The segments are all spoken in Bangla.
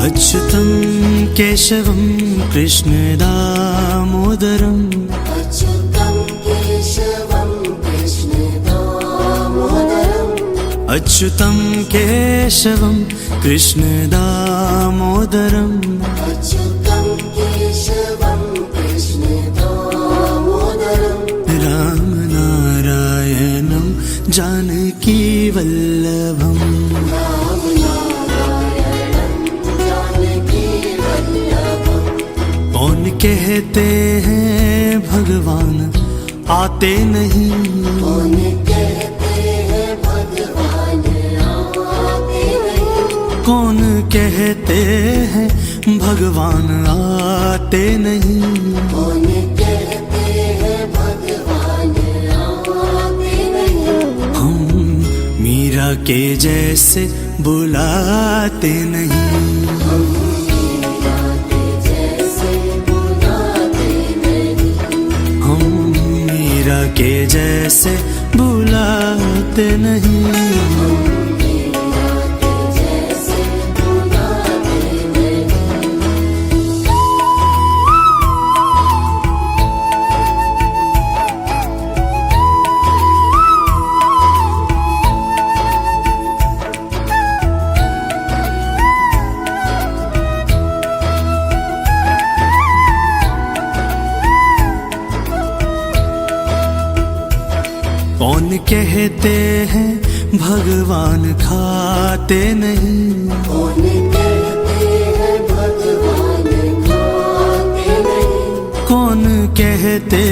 अच्युतं केशवं कृष्ण दामोदरम् अच्युतं केशवं कृष्ण दामोदरम् अच्युतं केशवं कृष्ण दामोदरम् अच्युतं केशवं कृष्ण दामोदरम् रामनारायणं जानकी वल्लभम् कौन कहते हैं भगवान आते नहीं, कौन कहते हैं भगवान आते नहीं, कौन कहते हैं भगवान आते नहीं, कौन कहते हैं भगवान आते नहीं। हम मीरा के जैसे बुलाते नहीं, के जैसे बुलाते नहीं। कौन कहते हैं भगवान खाते नहीं, कौन कहते हैं भगवान खाते नहीं, कौन कहते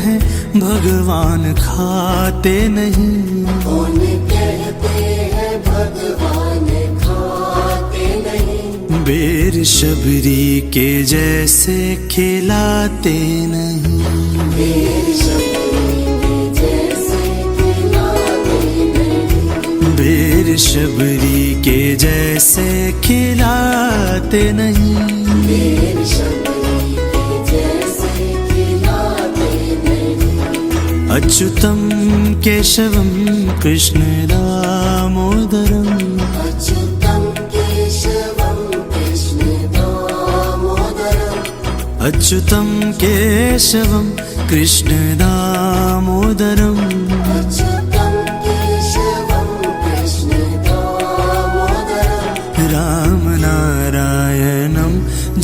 हैं भगवान खाते नहीं, कौन कहते हैं भगवान खाते नहीं। बेर शबरी के जैसे खिलाते नहीं, बेर बेर शबरी के जैसे खिलाते नहीं, बेर शबरी के जैसे खिलाते नहीं। अच्युतं केशवं कृष्ण दामोदरम् अच्युतं केशवं कृष्ण दामोदरम् अच्युतं केशवं कृष्ण दामोदरम् अच्युतं केशवं कृष्ण दामोदरम् रामनारायणं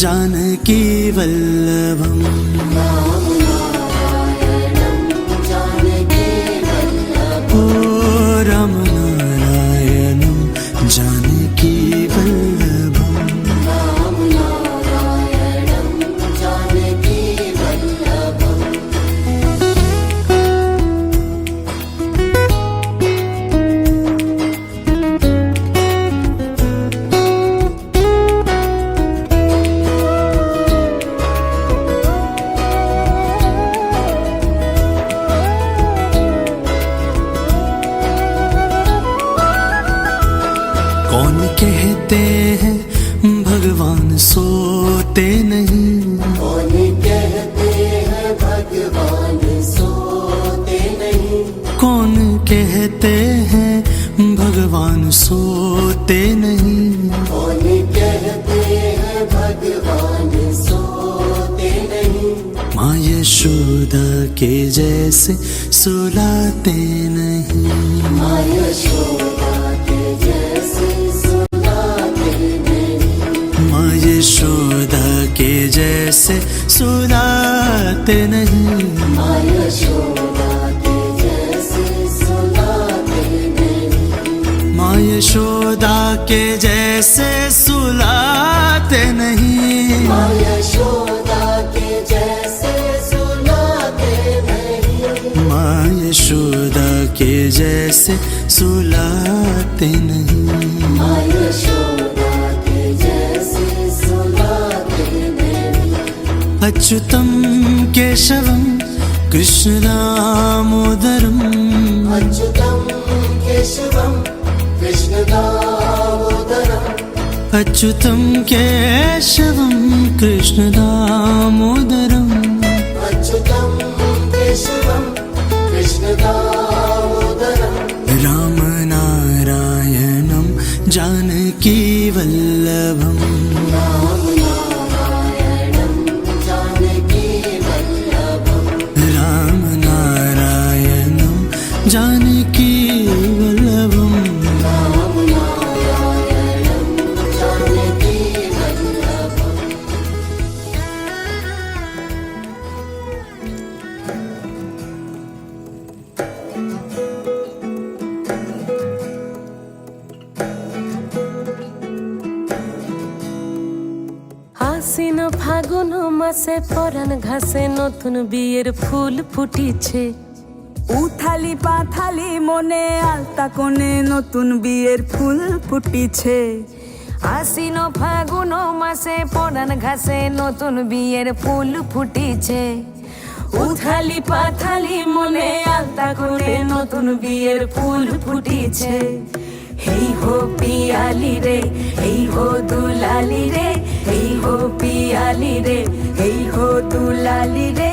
जानकी वल्लभम् रामनारायणं जानकी वल्लभम्। ओ रामनारायणं जानकी वल्लभम् रामनारायणं जानकी वल्लभम्। सोते नहीं। कौन कहते हैं भगवान सोते नहीं। कौन कहते हैं भगवान सोते नहीं। कौन कहते हैं भगवान सोते नहीं। माँ यशोदा के जैसे सुलाते नहीं। माँ यशोदा के जैसे सुलाते नहीं। माँ यशोदा के जैसे सुलाते नहीं। माँ यशोदा के जैसे सुलाते नहीं। माँ यशोदा के जैसे सुलाते नहीं। माँ यशोदा के जैसे सुलाते नहीं। माँ यशोदा के जैसे सुलाते नहीं। माँ यशोदा के जैसे सुलाते नहीं। अच्युतं केशवं कृष्ण दामोदरम्। अच्युतं केशवं कृष्ण दामोदरम्। अच्युतं केशवं कृष्ण दामोदरम्। अच्युतं केशवं कृष्ण दामोदरम्। राम नारायणं जानकी वल्लभम्। राम नारायणं जानकी वल्लभम्। राम नारायणं जानकी वल्लभम्। राम नारायणं जानकी वल्लभम्। আশ্বিন ফাগুন মাসে পরাণ ঘাসে নতুন বিয়ের ফুল ফুটিছে। উথালি পাথালি মনে আলতা কোণে নতুন বিয়ের ফুল ফুটিছে। আশ্বিন ফাগুন মাসে পরাণ ঘাসে নতুন বিয়ের ফুল ফুটিছে। উথালি পাথালি মনে আলতা কোণে নতুন বিয়ের ফুল ফুটিছে। হেই হো পিয়ালি রে, হেই হো দুলালি রে, হেই হো পিয়ালি রে, হেই হো দুলালি রে।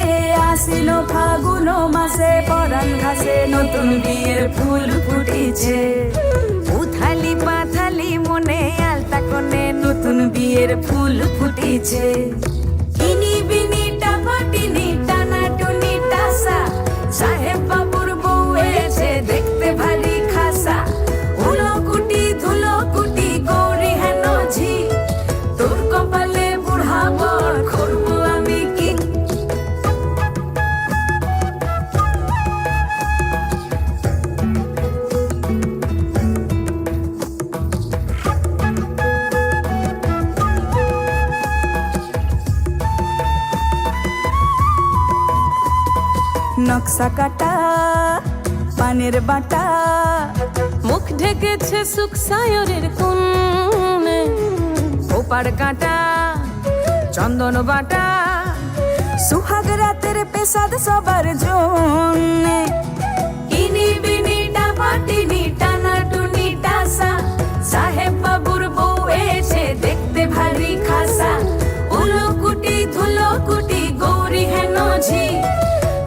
আসিল ফাগুন মাসে পরাণ ঘাসে নতুন বিয়ের ফুল ফুটিছে। উথালি পাথালি মনে আলতা কোণে নতুন বিয়ের ফুল ফুটিছে। ইনি বিনি টাপাটিনি টানা টুনি টাসা, সাহেব বাবুর বউ এসে দেখতে ভারী খাসা। উলো কুটি ধুলো কুটি গৌরী হেন ঝি, তোর কপালে বুড়া বর করবো আমি কি। নকশা কাটা পানের বাটা, মুখ ঢেকেছে সুখ সায়রের কোণে। ওপার কাটা চন্দন বাটা, সুহাগ রাতের পেশাদ সবার জন্যে। ইনি বিনি টাপাটিনি টানা টুনি টাসা, সাহেব বাবুর বউ এসে দেখতে ভারী খাসা। উলো কুটি ধুলো কুটি গৌরী হেন ঝি,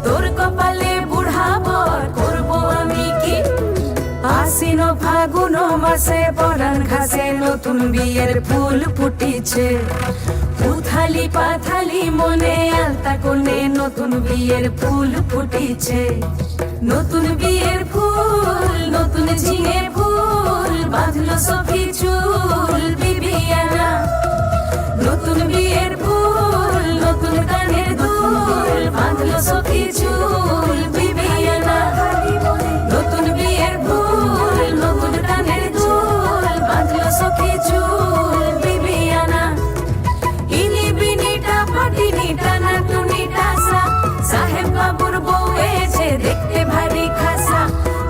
তোর কপালে বুড়া বর করবো আমি কি। আশ্বিন ফাগুন মাসে পরাণ ঘাসে নতুন বিয়ের ফুল ফুটিছে। উথালি পাথালি মনে আলতা কোণে নতুন বিয়ের ফুল ফুটিছে। নতুন বিয়ের ফুল নতুন ঝিঙে ফুল, বাঁধলো সখী চুল বিবিয়ানা। নতুন বিয়ের ফুল নতুন কানের দুল, বাঁধলো সখী চুল বিবিয়ানা। নতুন বিয়ের ফুল নতুন কানের দুল, বাঁধলো সখী চুল বিবিয়ানা। ইনি বিনি টাপাটিনি টানা টুনি টাসা, সাহেব বাবুর বউ এসে দেখতে ভারী খাসা।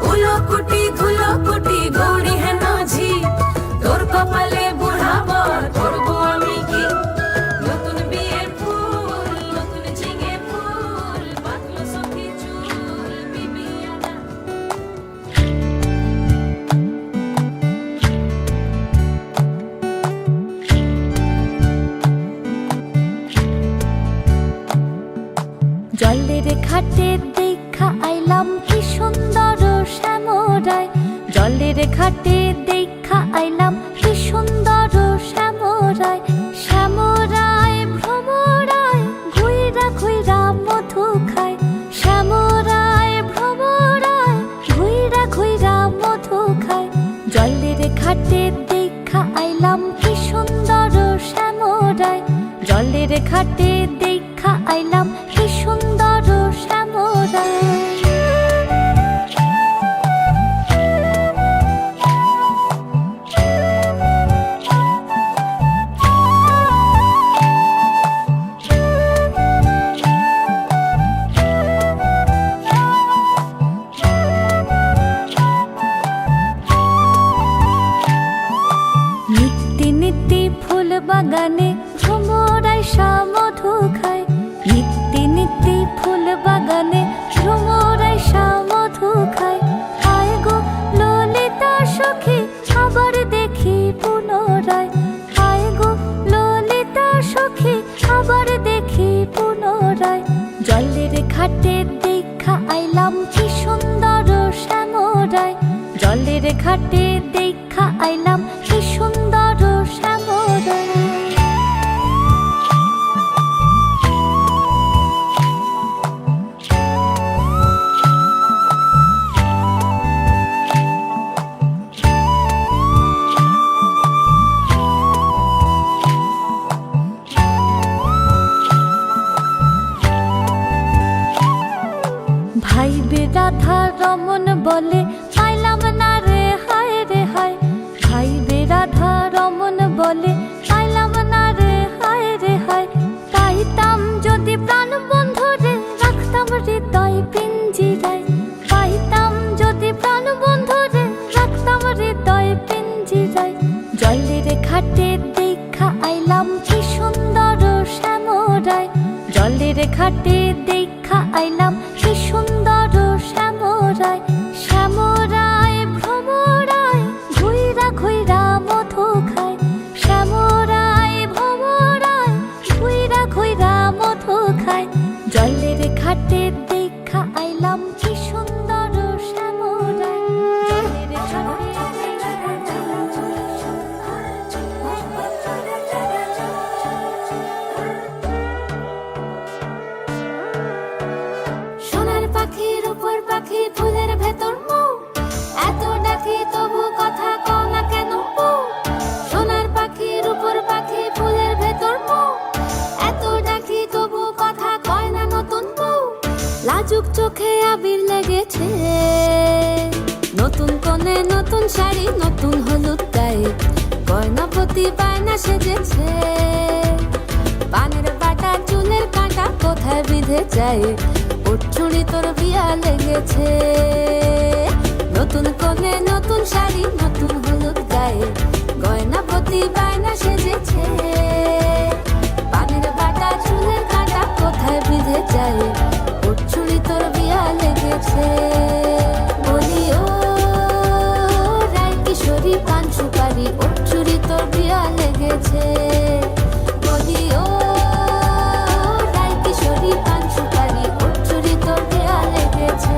উলো কুটি ধুলো কুটি গৌরী হেন ঝি, তোর কপালে বুড়া বর করবো আমি কি। নতুন বিয়ের ফুল নতুন ঝিঙে ফুল, বাঁধলো সখী চুল বিবিয়ানা। আইলাম কি সুন্দর শ্যামরায়, জলের ঘাটে দেখা আইলাম কি সুন্দর শ্যামরায়। শ্যামরায় ভ্রমরায় ঘুইরা ঘুইরা মধু খায়, শ্যামরায় ভ্রমরায় ঘুইরা ঘুইরা মধু খায়। জলের ঘাটে দেখা আইলাম কি সুন্দর শ্যামরায়, জলের ঘাটে দেখা আইলাম কি সুন্দর শ্যামরায়। নিত্যি নিত্যি ফুল বাগানে ভ্রমরায় মধু খায়, নিত্যি নিত্যি ফুল বাগানে ভ্রমরায় মধু খায়। হায় গো ললিতা সখী আবার দেখি পুনরায়, হায় গো ললিতা সখী আবার দেখি পুনরায়। জলের ঘাটে দেখা আইলাম কি সুন্দর শ্যামরায়, জলের ঘাটে দেখা আইলাম কি সুন্দর শ্যামরায়। ভাই রাধা রমন বলে পাইলাম না রে হায় রে হায়, ভাই রাধা রমন বলে পাইলাম না রে হায় রে হায়। পাইতাম যদি প্রাণ বন্ধু রে রাখতাম হৃদয় পিঞ্জিরায়, পাইতাম যদি প্রাণ বন্ধু রে রাখতাম হৃদয় পিঞ্জিরায়। জলের ঘাটে দেখা আইলাম কি সুন্দর শ্যামরায়, জলের ঘাটে দেখা আইলাম কি সুন্দর শ্যামরায়। শ্যামরায় ভ্রমরায় ঘুইরা ঘুইরা মধু খায়, শ্যামরায় ভ্রমরায় ঘুইরা ঘুইরা মধু খায়। জলের ঘাটে দেখা আইলাম কি সুন্দর শ্যামরায়, জলের ঘাটে সোনার পাখির উপর পাখি ফুলের ভেতর মৌ, এত ডাকি তবু কথা কও না কেন বউ। সোনার পাখির উপর পাখি ফুলের ভেতর মৌ, এত ডাকি তবু কথা কয় না নতুন বউ। লাজুক চোখে আবির লেগেছে, নতুন কোণে নতুন শাড়ি নতুন হলুদ গায়ে, গয়না প্রতি বায়না সেজেছে। পানের বাটা চুলের কাঁটা কোথায় বিঁধে যায়, ওর চুড়ি তোর বিয়া লেগেছে। নতুন কোণে নতুন শাড়ি নতুন হলুদ গায়ে, গয়না প্রতি বায়না সেজেছে। পানের বাটা চুলের কাঁটা কোথায় বিঁধে যায়, ওর চুড়ি তোর বিয়া লেগেছে। বলি ও রায় কিশোরী পান সুপারি, ওর চুড়ি তোর বিয়া লেগেছে। বলি ও রায় কিশোরী পান সুপারি, ওর চুড়ি তোর বিয়া লেগেছে।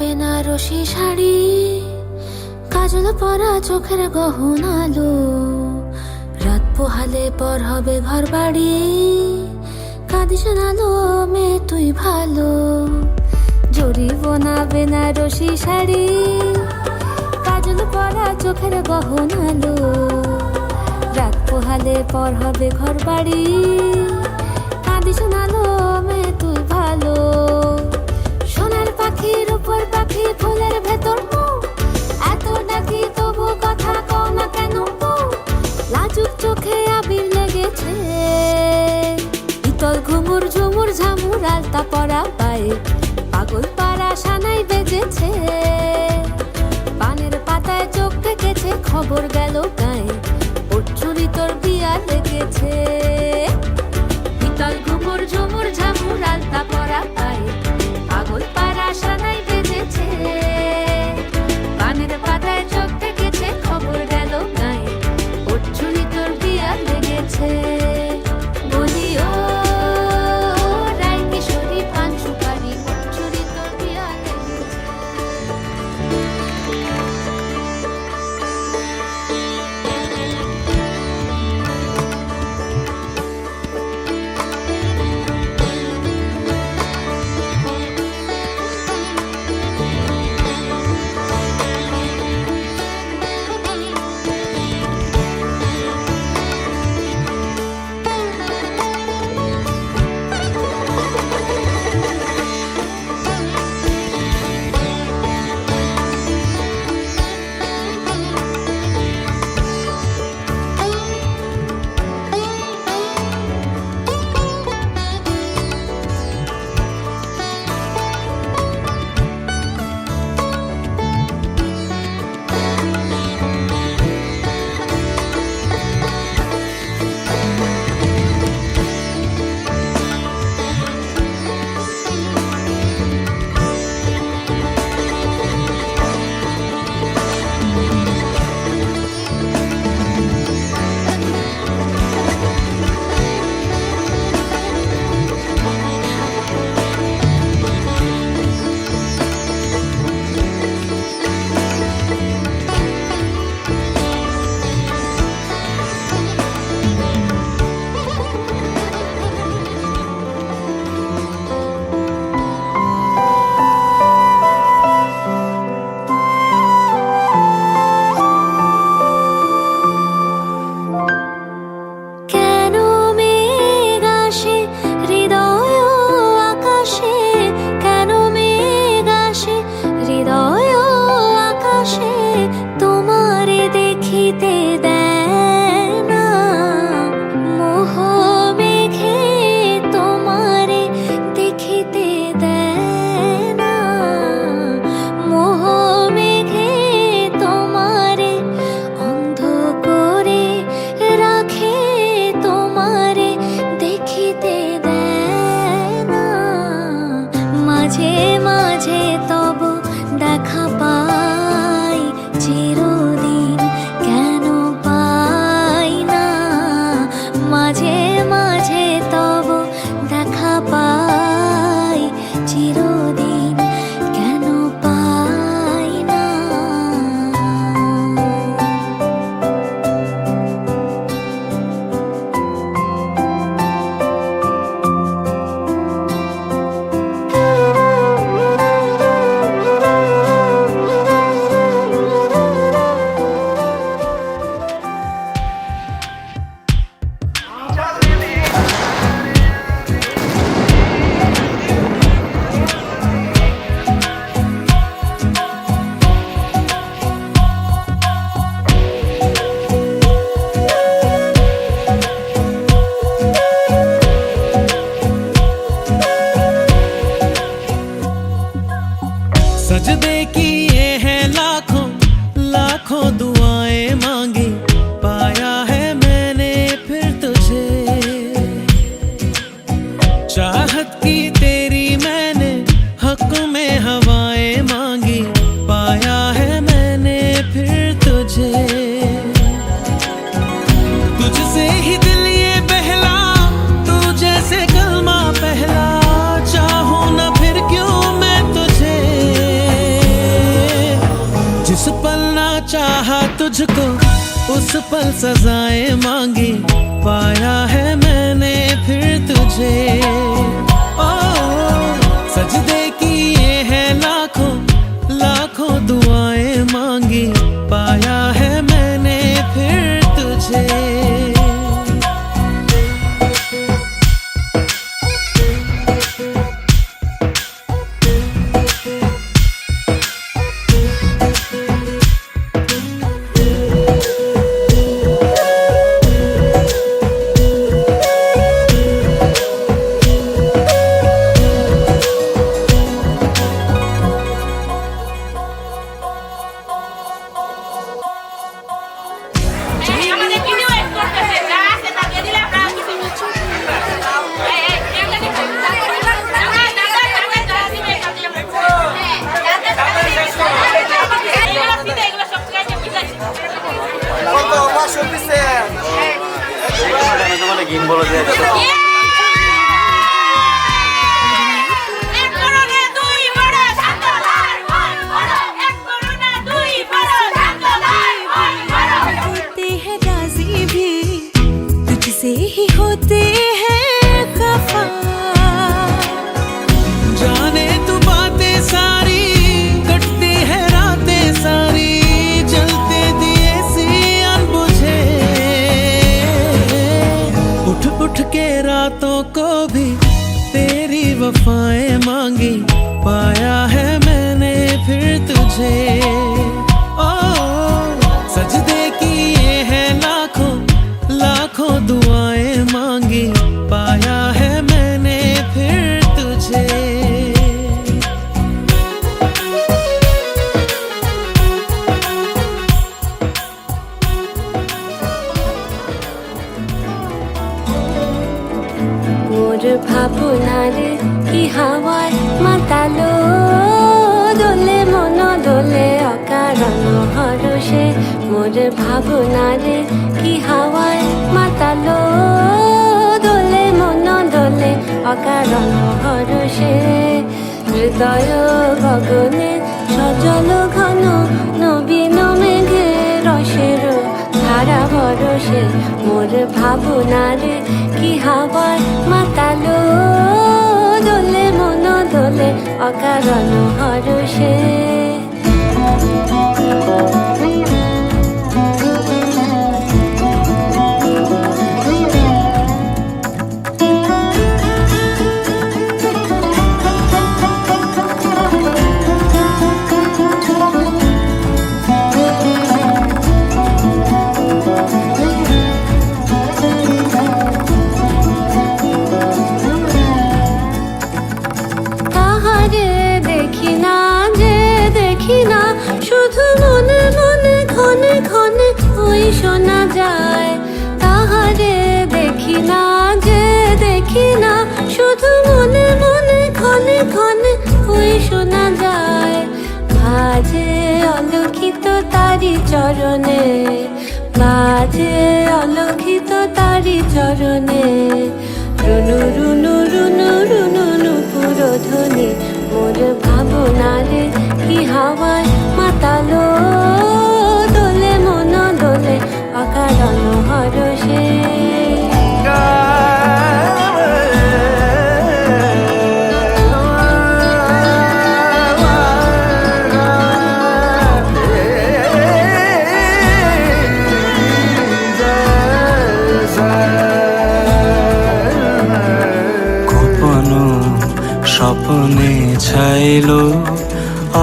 বেনারসি শাড়ি, কাজল পরা চোখের গহনালো, রাত পোহালে পর হবে ঘর বাড়ি, কাঁদিস না লো মেয়ে তুই ভালো। জরি বোনা বেনারসি শাড়ি, কাজল পরা চোখের গহনালো, রাত পোহালে পর হবে ঘর বাড়ি, কাঁদিস না লো মেয়ে তুই ভালো। সোনার পাখির উপর পাখি ফুলের ভেতর মৌ, এত ডাকি তবু কথা কও না কেন বউ। লাজুক চোখে আবির লেগেছে, ইতল ঘুমুর ঝুমুর ঝামুর আলতা পরা পায়ে পাগল পাড়া সানাই বেজেছে, পানের পাতায় চোখ ঢেকেছে, খবর গেল গায়ে ওর চুরি তোর বিয়া লেগেছে। পিতল ঘুমুর ঝুমুর ঝামুর আলতা পরা পায়ে পাগল পাড়া সানাই বেজেছে, পানের পাতায় চোখ ঢেকেছে, খবর গেল গায়ে ওর চুরি তোর বিয়া লেগেছে। বলি ও রাই কিশোরী পান সুপারি ওর চুরি তোর বিয়া লেগেছে। কেন মেঘ আসে হৃদয় আকাশে, কেন মেঘ আসে হৃদয় আকাশে, তোমারে দেখিতে দেয় না মোহ মেঘে, তোমারে দেখিতে দেয় না মোহ মেঘে, তোমারে অন্ধ করে রাখে, তোমারে দেখিতে দেয় না। মাঝে মাঝে তব দেখা পাই চিরদিন কেন পাই না, মাঝে মাঝে তব দেখা পাই চিরদিন কেন পাই না। सजदे किए हैं लाखों लाखों दुआएं मांगी, पाया है मैंने फिर तुझे। चाहत की तेरी मैंने हक में हवाएं मांगी, पाया है मैंने फिर तुझे। तुझसे ही दिल ये बहला, तू जैसे कलमा पहला, चाहूं ना फिर क्यों मैं तुझे। जिस पल ना चाहा तुझको उस पल सजाएं मांगी, पाया है मैंने फिर तुझे। ओ सजदे किए हैं लाखों लाखों दुआएं मांगी, पाया है मैंने फिर तुझे। টিম বলে যে होते हैं राज़ी भी तुझसे ही होते हैं खफा जाने तू बातें सारी कटती है रातें सारी जलते दिए सी अनबुझे उठ उठ के रातों को भी तेरी वफाएं मांगी पाया है मैंने फिर तुझे ओ सजदे किए हैं लाखों लाखों दुआएं मांगी पाया है मैंने फिर तुझे মোর ভাবনার কি হাওয়ায় মাতালো দোলে মন দোলে অকারণ হরষে মোর ভাবনার কি হাওয়ায় মাতালো দোলে মন দোলে অকারণ হরষে হৃদয় গগনে সজল ঘন নবীন মেঘে রসের ধারা বরসে মোর ভাবনার কি হাওয়ায় মাতালো দোলে মন দোলে অকারণ হরষে তাহারে দেখি না যে দেখি না শুধু মনে মনে ক্ষণে ক্ষণে ওই শোনা যায় তাহারে দেখি না যে দেখি না শুধু মনে মনে ক্ষণে ক্ষণে ওই শোনা যায় বাজে অলক্ষিত তারি চরণে বাজে অলক্ষিত তারি চরণে রুনু রুনু রুনু রুনু নুপুর ধ্বনি মোর ভাবনারে কি হাওয়ায় মাতালো দোলে মন দোলে অকারণ হরষে স্বপনে ছাইলো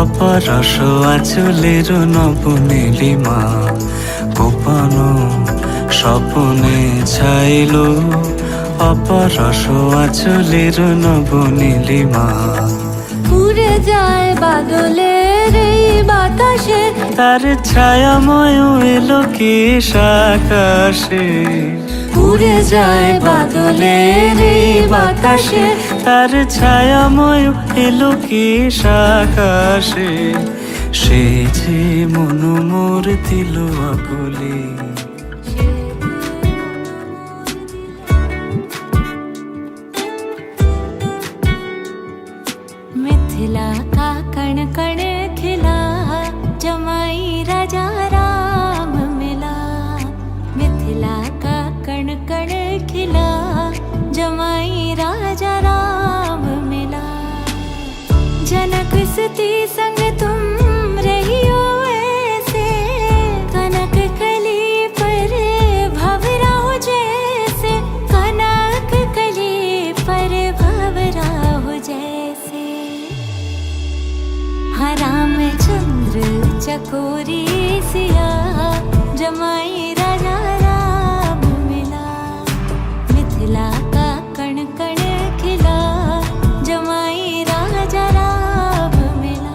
অপরস আচলের নবনীলিমা গোপন স্বপনে ছাইলো অপরস আচলের নবনীলিমা উড়ে যায় বাদলের এই বাতাসে তার ছায়াময় এলো কি আকাশে উড়ে যায় বাদলের এই বাতাসে তার ছায়াময় এলো কি আকাশে সে যে মন মোর দিল আগলে मिथिला का कण कण खिला जमाई राजा राम मिला मिथिला का कण कण खिला जमाई राजा राम मिला जनक सती संग तुम रहियो ऐसे कनक कली पर भवरा हो जैसे कनक कली पर भवरा हो जैसे हाँ रामचंद्र चकोरी सिया जमाई राजा राम मिला मिथिला का कण कण खिला जमाई राजा राम मिला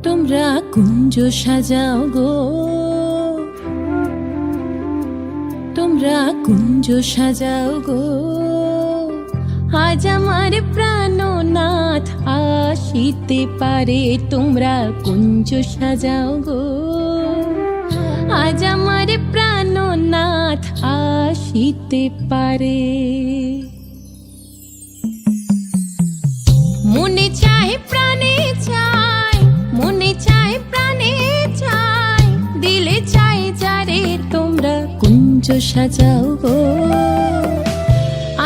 তোমরা কুঞ্জ সাজাও গো তোমরা কুঞ্জ সাজাও গো, আজ আমার প্রাণনাথ আসিতে পারে। তোমরা কুঞ্জ সাজাও গো, আজ আমার প্রাণনাথ আসিতে পারে। মনে চায় প্রাণে চায়, মনে চায় প্রাণে চায়, দিলে চাই যারে। তোমরা কুঞ্জ সাজাও গো,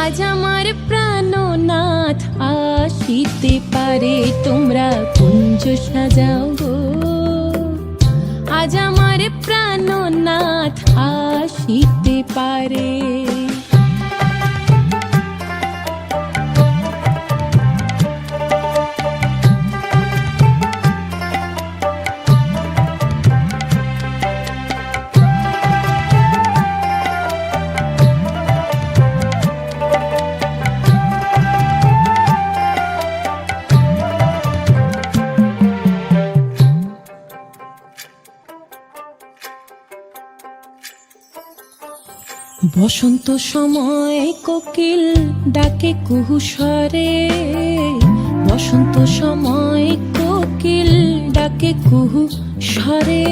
আজ আমার প্রাণনাথ আসিতে পারে। তোমরা কুঞ্জ সাজাও গো, আজ আমার প্রাণনাথ আসিতে পারে। বসন্ত সময় কোকিল ডাকে কুহু স্বরে, বসন্ত সময় কোকিল ডাকে কুহু স্বরে।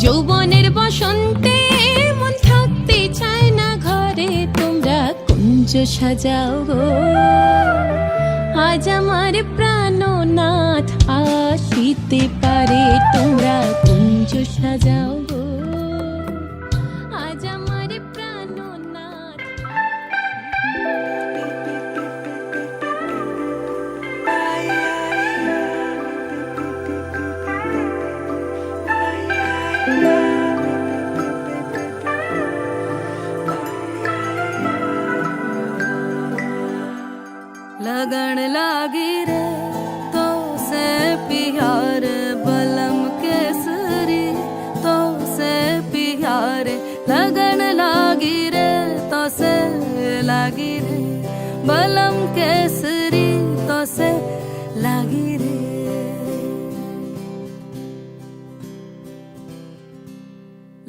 যৌবনের বসন্তে মন থাকতে চায় না ঘরে। তোমরা কুঞ্জ সাজাও গো, আজ আমার প্রাণনাথ আসিতে পারে। তোমরা কুঞ্জ সাজাও গো, আজ আমার প্রাণনাথ। लगन लागी रे तो से प्यार बलम केसरी, तो से प्यार लगन लागी रे तो से लागी रे बलम केसरी, तो से लागी रे।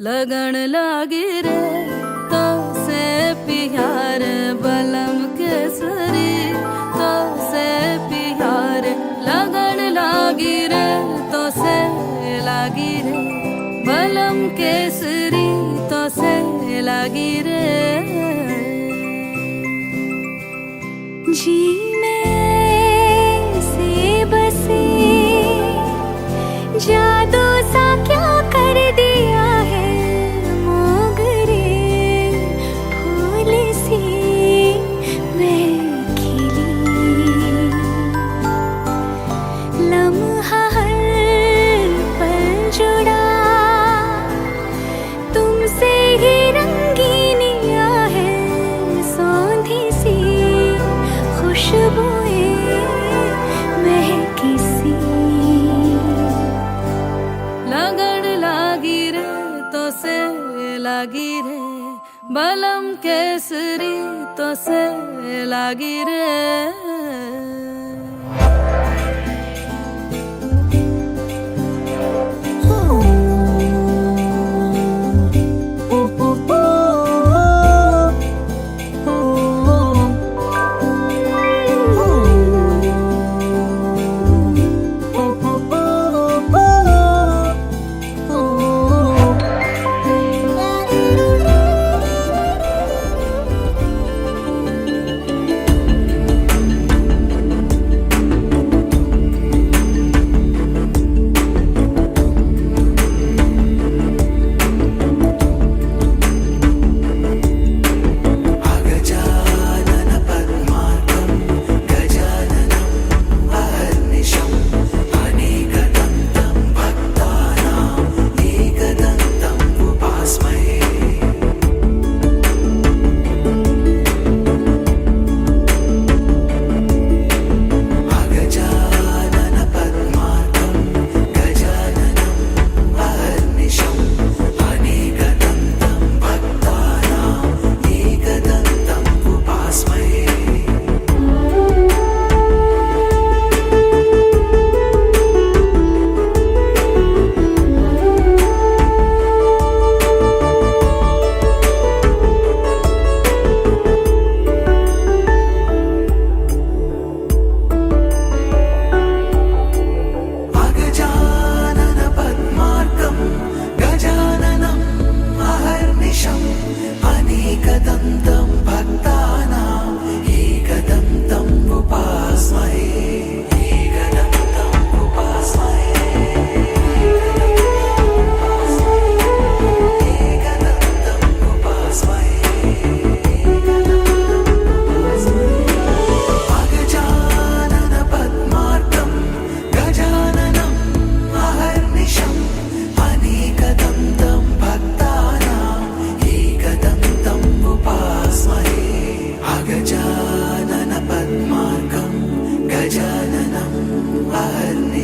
लगन लागी रे तो से प्यार बलम केसरी, तो से प्यार लगन लागी रे, तो से लागी रे बलम केसरी, तो से लागी रे। जी में से बसे जादू सा क्या कर दिया है, मोगरे फूल सी मैं खिली। लम्हा हर पल जुड़ा तुमसे ही रंगीनिया है, सौंधी सी खुशबुएं महकी सी। लगन लागी रे तो से लागी रे बलम केसरी, तो से लागी रे।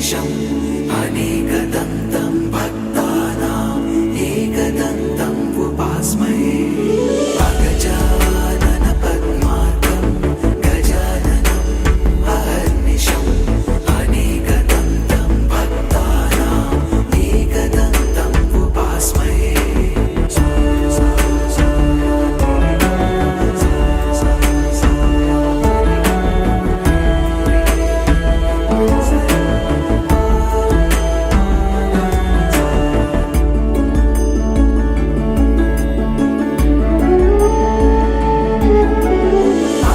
अहर्निशम् अनेकदन्तं भक्तानाम् एकदन्तम् उपास्महे अगजानन पद्मार्कं गजाननम् अहर्निशम् अनेकदन्तं भक्तानाम् एकदन्तम् उपास्महे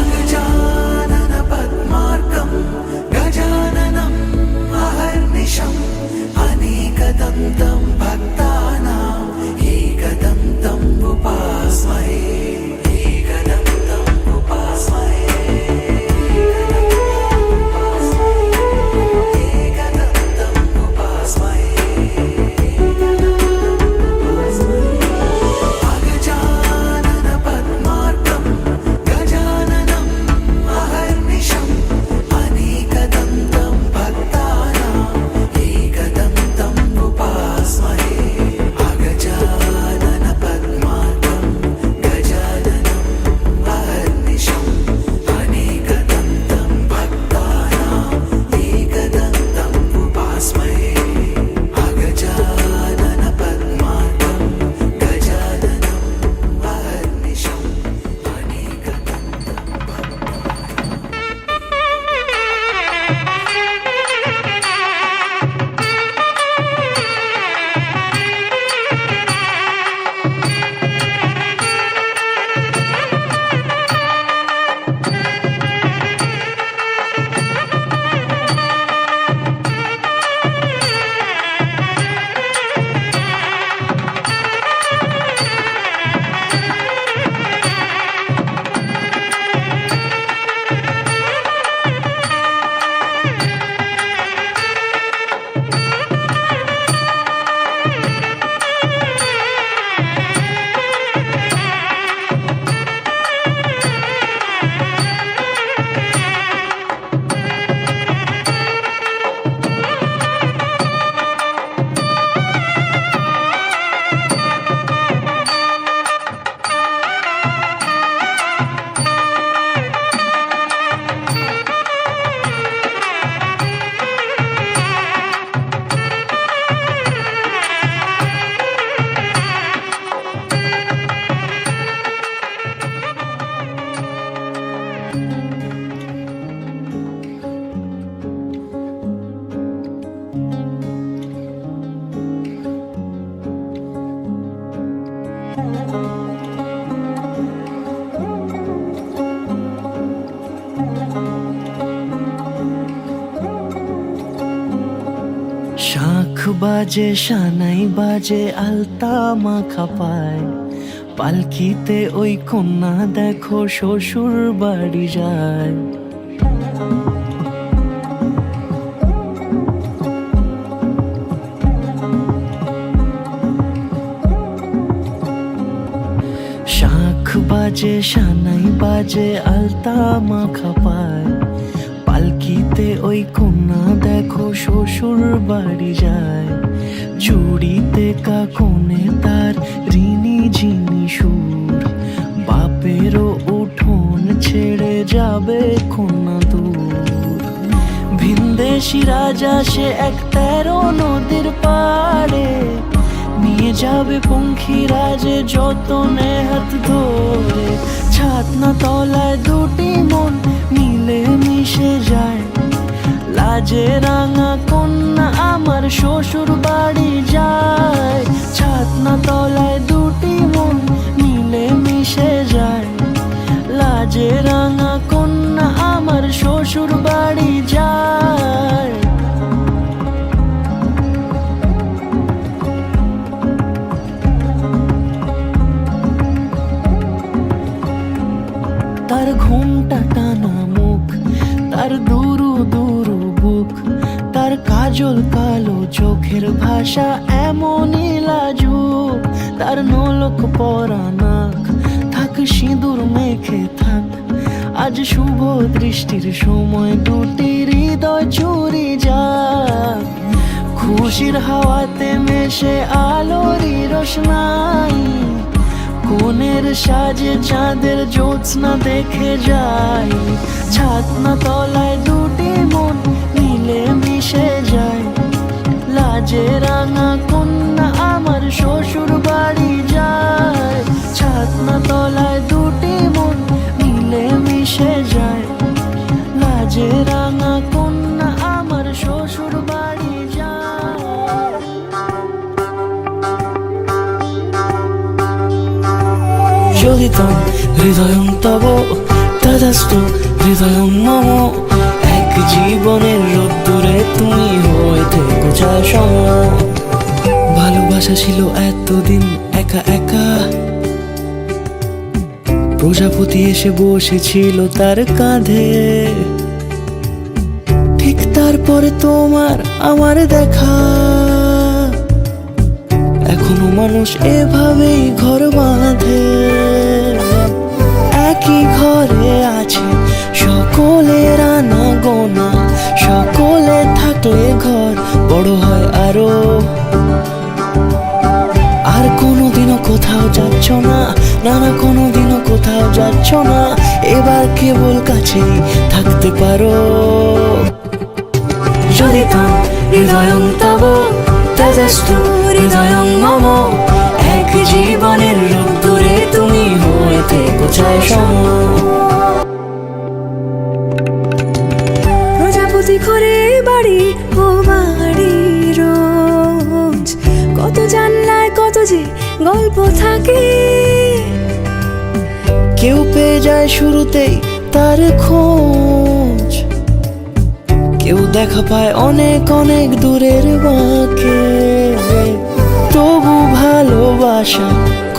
अगजानन पद्मार्कं गजाननम् अहर्निशम् अनेकदन्तं भक्तानाम् एकदन्तम् उपास्महे एकदन्तम् उपास्महे एकदन्तम् उपास्महे अगजानन पद्मार्कं गजाननम् अहर्निशम् अनेकदन्तं भक्तानाम् एकदन्तम् उपास्महे अगजानन पद्मार्कं गजाननम् अहर्निशम् अनेकदन्तं भक्तानाम् एकदन्तम् उपास्महे अगजानन पद्मार्कं गजाननम् अहर्निशम् শাঁখ বাজে সানাই বাজে আলতা মাখা পায় পালকিতে ওই কন্যা দেখো শ্বশুর বাড়ি যায় শাঁখ বাজে সানাই বাজে আলতা মাখা পায় পালকিতে ওই কন্যা দেখো শ্বশুর বাড়ি যায় চুড়িতে কাকনে তার ঋণী ঝিনি সুর বাপেরও উঠোন ছেড়ে যাবে কন্যা দূর ভিনদেশি রাজা সে এক 13 নদীর পাড়ে নিয়ে যাবে পঙ্খিরাজে যতনে হাত ধরে ছাতনা তলায় দুটি মন মিলে মিশে যায় লাজে রাঙা কন্যা আমার শ্বশুর বাড়ি যায় ছাতনা তলায় দুটি মন মিলে মিশে যায় লাজে রাঙা কন্যা আমার শ্বশুর বাড়ি যায় তার ঘুমটা টানা মুখ তার দুরু দুরু বুক তার কাজল কালো চোখের ভাষা এমনই লাজুক তার নোলক পরা নাক থাক সিঁদুর মেখে থাক আজ শুভ দৃষ্টির সময় দুটি হৃদয় হৃদয় চুরি যায়, খুশির হাওয়াতে মেশে আলোরই রোশনাই, কোণের সাজে চাঁদের জ্যোৎস্না দেখে যাই, ছাতনা তলায় দুটি মন মিলে মিশে যায়, লাজে রাঙা কন্যা আমার শ্বশুর বাড়ি যায়, ছাতনা তলায় দুটি মন মিলে মিশে যায়, লাজে রাঙা কন্যা আমার শ্বশুর বাড়ি যায়। চলিতম হৃদয়ং তব তদাস্তু হৃদয়ং মম, এক জীবনের রোদ্দুরে তুমি হয়ে থেকো ছায়া সম। ভালোবাসা ছিল এতদিন একা একা, প্রজাপতি এসে বসেছিল তার কাঁধে, ঠিক তারপরে তোমার আমার দেখা, এখনো মানুষ এভাবেই ঘর বাঁধে, একই ঘরে আছে সকলের আনা গোনা, সকলে থাকলে ঘর বড় হয় আরো। আর কোনোদিনও কোথাও যাচ্ছ না, না না কোনোদিনও কোথাও যাচ্ছ না, এবার কেবল কাছেই থাকতে পারো। যদি তাম হৃদয়ং তব তদস্তু হৃদয়ং মম, এক জীবনের রোদ্দুরে তুমি হয়ে থেকো ছায়া সম। প্রজাপতি ঘরে বাড়ি ও বাড়ি রোজ, কত জানলায় কত যে গল্প থাকে, কেউ পেয়ে যায় শুরুতেই তার খোঁজ, কেউ দেখা পায় অনেক অনেক দূরের বাঁকে, তবু ভালোবাসা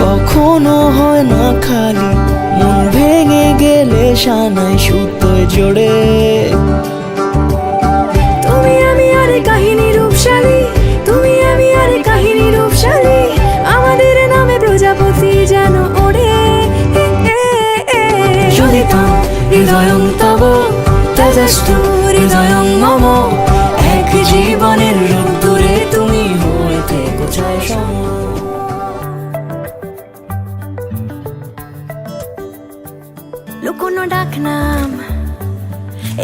কখনো হয় না খালি, মন ভেঙে গেলে সানাই সুতোয় জোড়ে। তুমি আমি আরে কাহিনী রূপশালী, তুমি আমি আরে কাহিনী রূপশালী, আমাদের নামে প্রজাপতি যেন ওড়ে। যদি তাম হৃদয়ং তব তদস্তু হৃদয়ং মম, এক জীবনের রোদ্দুরে তুমি হয়ে থেকো ছায়া সম। লুকোনো ডাক নাম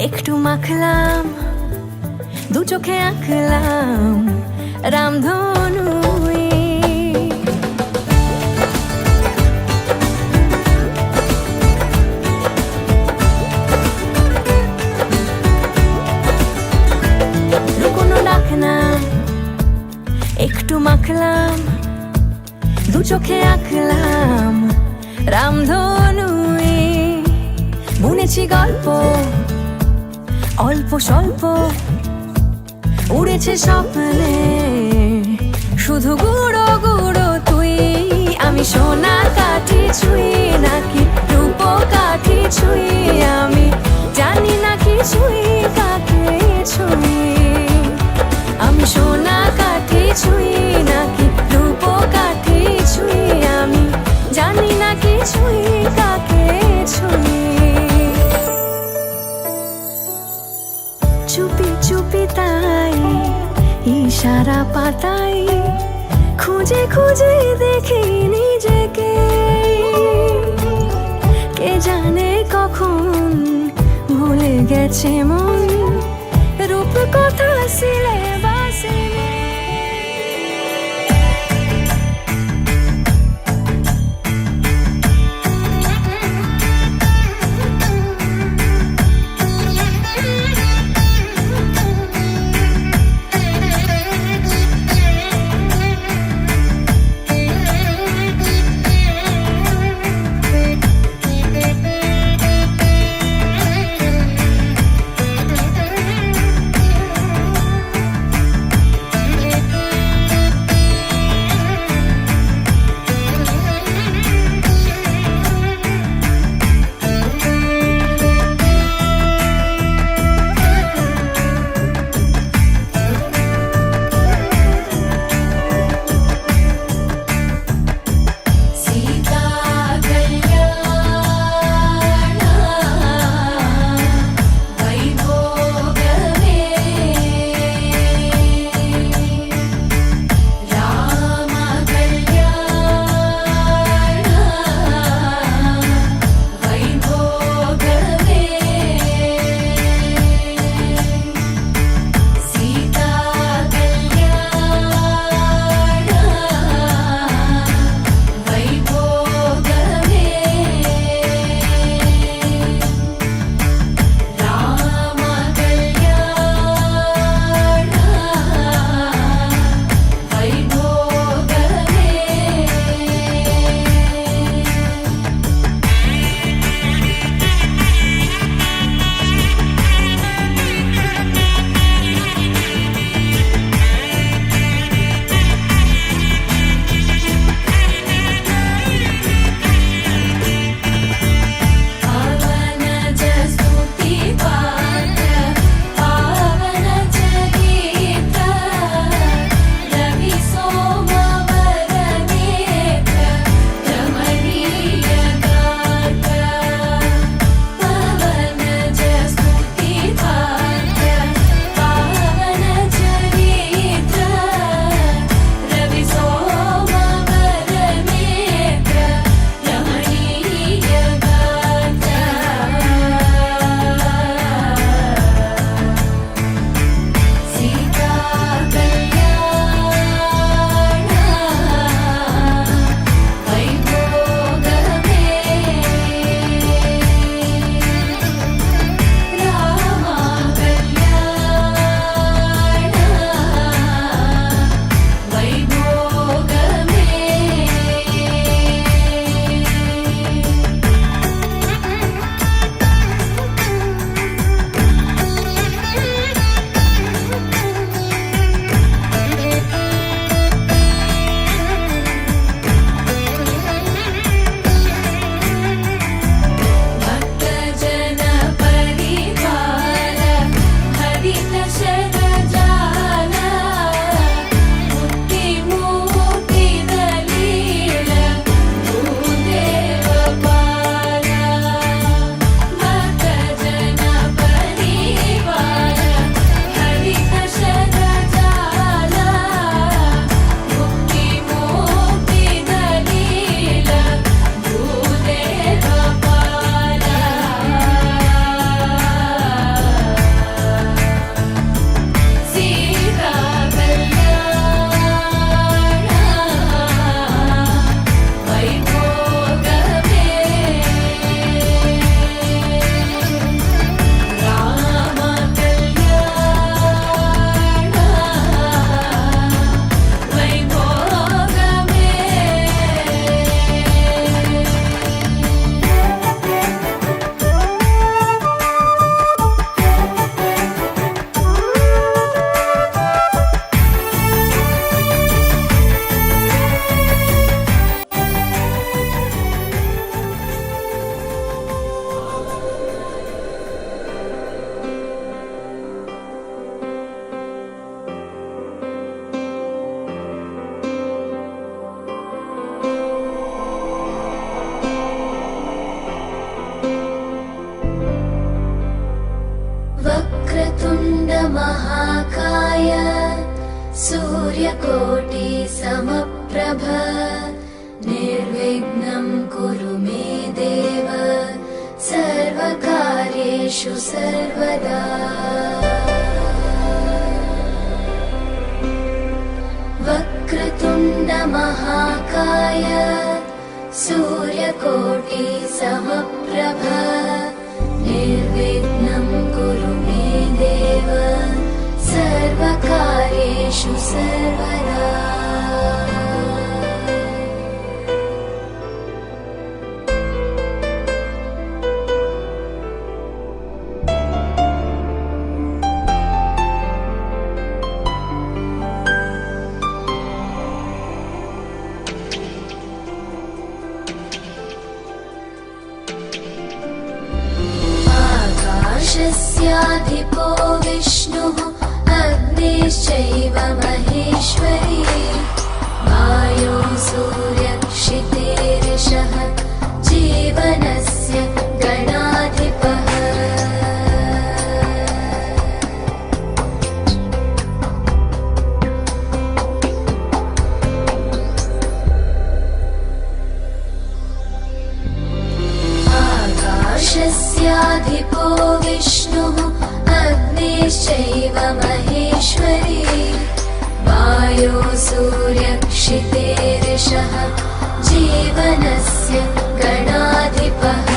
একটু মাখলাম, দু চোখে আঁকলাম রামধনু, লুকোনো ডাক নাম একটু মাখলাম, দু চোখে আঁকলাম রামধনু, বুনেছি গল্প অল্প স্বল্প, উড়েছে স্বপ্নে শুধু গুঁড়ো গুঁড়ো তুই, আমি সোনা কাঠি ছুঁই নাকি রূপ কাঠি ছুঁই, আমি জানি না কি ছুঁই কাকে ছুঁই, আমি সোনা কাঠি ছুঁই নাকি রূপ কাঠি ছুঁই, আমি জানি না কি ছুঁই কাকে ছুঁই। চুপি চুপি তাই ইশারা পাতাই, খুঁজে খুঁজে দেখি নিজেকে, কে জানে কখন ভুলে গেছে মন রূপ কথা সিলে বাসে। सूर्यकोटि समप्रभ निर्विघ्नं कुरु मे देव सर्वकार्येषु सर्वदा वक्रतुण्ड महाकाय सूर्यकोटि समप्रभ निर्विघ्नं कुरु मे देव सर्वकार्येषु सर्वदा आकाशस्याधिपो विष्णुः अग्निश्चैव महेश्वरी वायो सूर्यक्षितेरिषः जीवनस्य गणाधिपः आकाशस्याधिपो विष्णुः अग्निश्चैव महेश्वरी वायो सूर्यक्षितेरिषः जीवनस्य गणाधिपः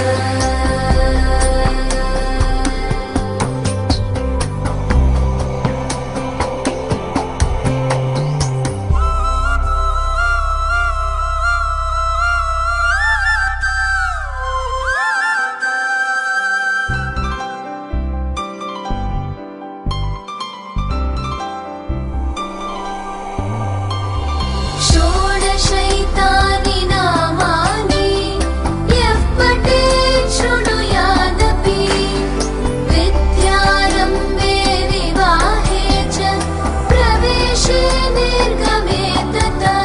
षोडशैतानि नामानि यः पठेत् शृणुयादपि विद्यारम्भे विवाहे च प्रवेशे निर्गमे तथा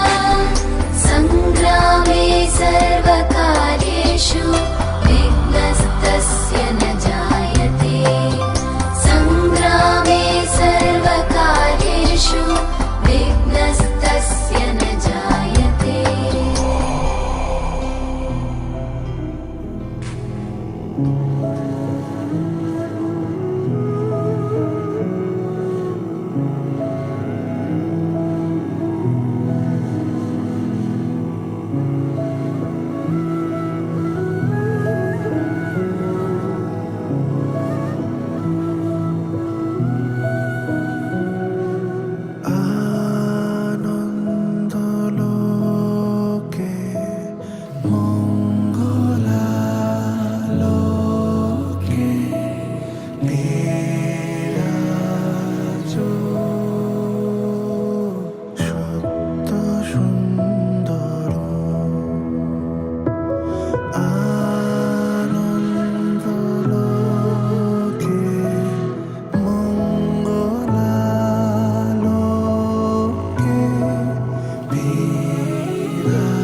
सङ्ग्रामे सर्वकार्येषु विघ्नस्तस्य न जायते सङ्ग्रामे सर्वकार्येषु विघ्नस्तस्य न जायते आनन्दलोके मङ्गलालोके विराजो शुद्धसुन्दरो आनन्दलोके मङ्गलालोके विराजो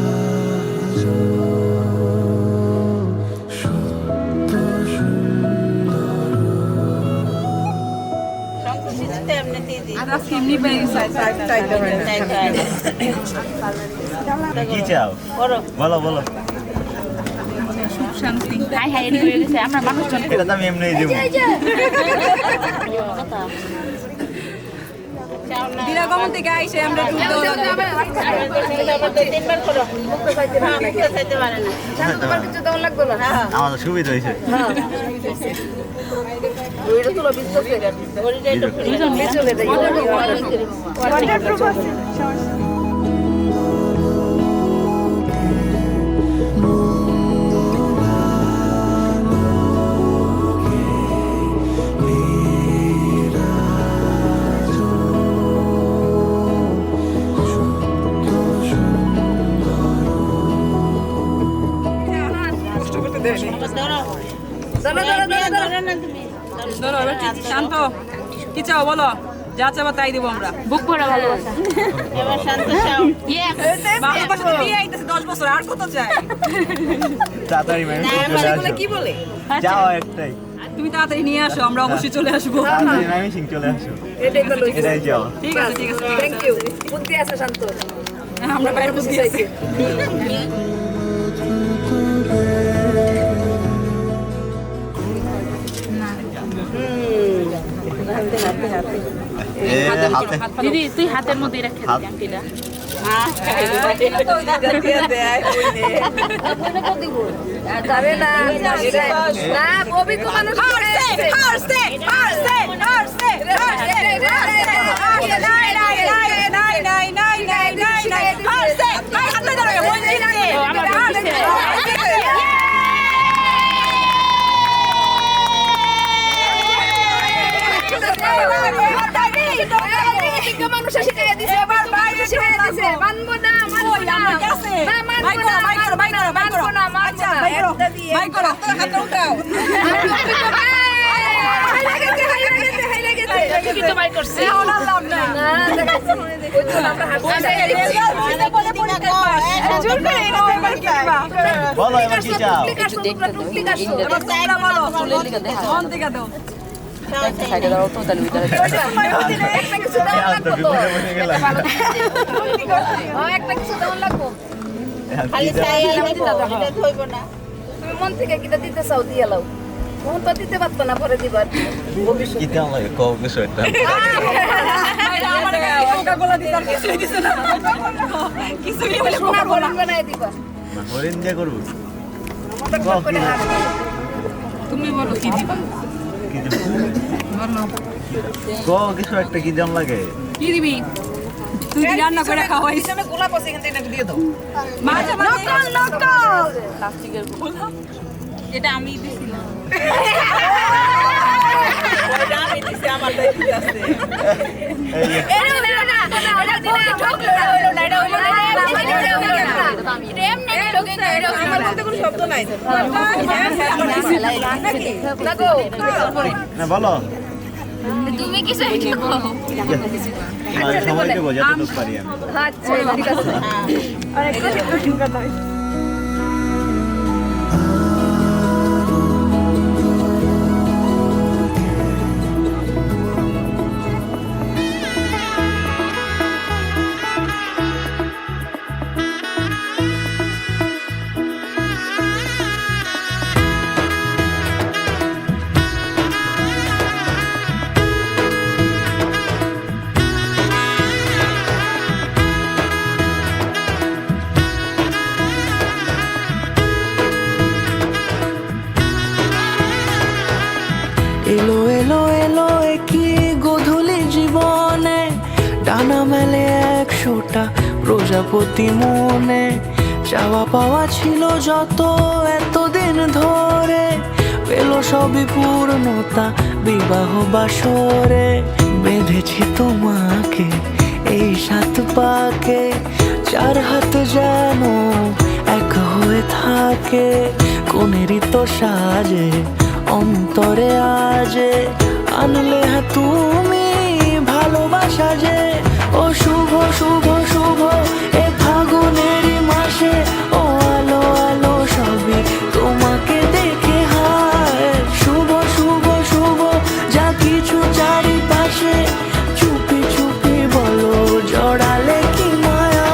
কি চাও বলো বলো হাই হাই এনে হয়ে গেছে আমরা মানুষজন এটা তো আমি এমনি দিব বিরাগমন থেকে আইসে আমরা তিনবার করো মুক্ত চাইতে পারে না তোমার কিছু দেওয়া লাগবে না আমাদের সুবিধা হয়েছে ওইটা তুলো বিস্তার করে দুজন মিশলে দেই ওয়াটারপ্রুফ আছে শান্ত কি চাও বলো যা চাও তাই দেবো আমরা বুক ভরা ভালোবাসা এবার শান্ত চাও ইয়েস ভালোবাসা তো বিয়ে আইতেছে 10 বছর আর কত চাই তাড়াতাড়ি ম্যাম চলে আসো কি বলে যাও একটাই তুমি তাড়াতাড়ি নিয়ে আসো, আমরা অবশ্যই চলে আসবো। তাড়াতাড়ি নামি সিং চলে আসো। এটাই যাও। ঠিক আছে ঠিক আছে ঠিক আছে। থ্যাংক ইউ বুদ্ধি আছে শান্ত আমরা বাইরে বুঝতে আছি। এ হাতে দিদি তুই হাতের মধ্যে রেখে দে আংটিটা। যাবে না না পবিত্র মানুষ মানুষের শিখাই দিছে শিখাই দিছে মানবো না মানবো না মানবো না মানবো না বলো এবার কি চাও? একটা কিছু দেওয়ার লাগবো তুমি মন থেকে কিটা দিতে চাও দিয়ে লাও মন তো দিতে পারতো না পরে দিবার ভবিষ্যৎ কি দাম লাগে কও কিছু একটা। সোনা বলন বানাই দিবা না, হরিণ দিয়ে করবো। তুমি বলো কি দিবা? কি দিব? কও কিছু একটা কি দাম লাগে? কি দিবি? তুই কি রান্না করে খাওয়াইছ? গোলাপ আছে এখান থেকে দিয়ে দাও মাঝে মাঝে প্লাস্টিকের গোলাপ এটা আমি দিছিলাম। এই যে, না বলো তুমি কিছু একটা কও আমি সময় দেবো যতটুকু পারি আমি। আচ্ছা ঠিক আছে এলো এলো এলো কি গধূলি জীবনে ডানা মেলে 100টা প্রজাপতি মনে চাওয়া পাওয়া ছিল যত এতদিন ধরে পেল সবই পূর্ণতা বিবাহ বাসরে বেঁধেছি তোমাকে এই 7 পাকে 4 হাত যেন এক হয়ে থাকে কোনেরই তো সাজে অন্তরে আজে আনলে তুমি ভালোবাসা যে ও শুভ শুভ শুভ এ ফাগুনেরই মাসে ও আলো আলো সবই তোমাকে দেখে হায় শুভ শুভ শুভ যা কিছু চারিপাশে চুপি চুপি বলো জড়ালে কি মায়া